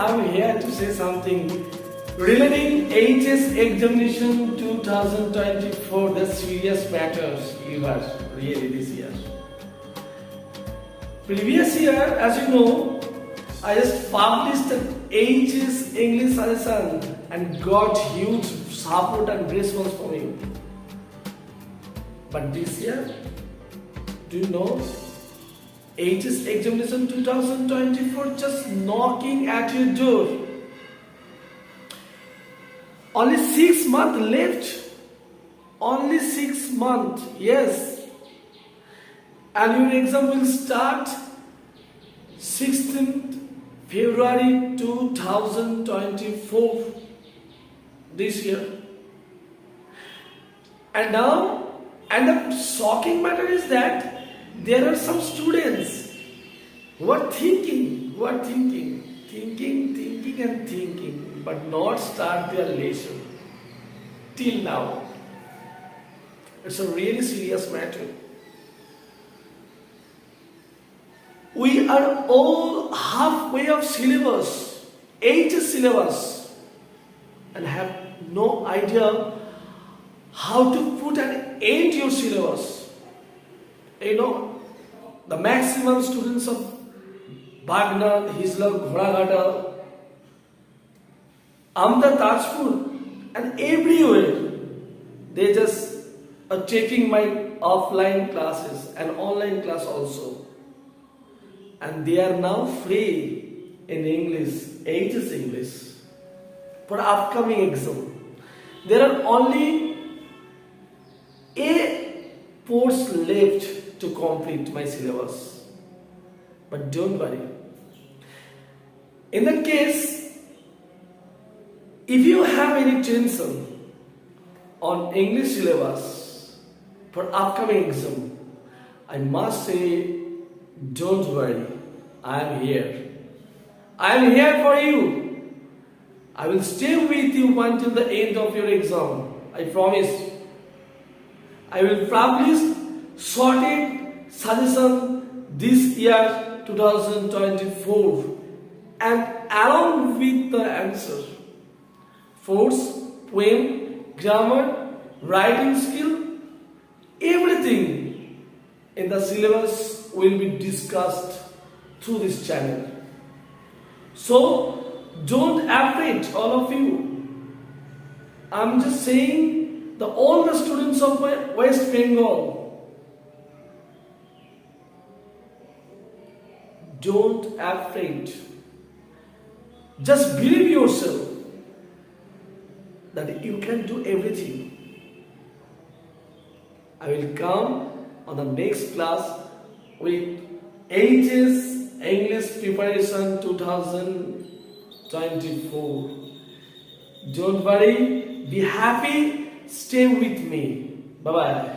I'm here to say something relating HS examination 2024, the serious matters you are really this year. Previous year, as you know, I just published the HS English suggestion and got huge support and response from you. But this year, do you know, HS examination 2024 just knocking at your door. Only 6 months left. Only 6 months, yes. And your exam will start 16th February 2024 this year. And the shocking matter is that there are some students who are thinking, but not start their lesson till now. It's a really serious matter. We are all halfway of syllabus, HS syllabus, and have no idea how to put an end to your syllabus. You know, the maximum students of Bagna, Hisla, Ghoragata, Amda, Tajpur, and everywhere, they just are taking my offline classes and online class also. And they are now free in English, HS English, for upcoming exam. There are only a course left to complete my syllabus. But don't worry. In that case, if you have any tension on English syllabus for upcoming exam, I must say, don't worry. I am here. I am here for you. I will stay with you until the end of your exam. I promise. I will publish sorted suggestion this year 2024 and along with the answer, force, poem, grammar, writing skill, everything in the syllabus will be discussed through this channel. So don't afraid, all of you. I'm just saying all the students of West Bengal, don't afraid. Just believe yourself that you can do everything. I will come on the next class with HS English Preparation 2024. Don't worry, be happy, stay with me. Bye-bye.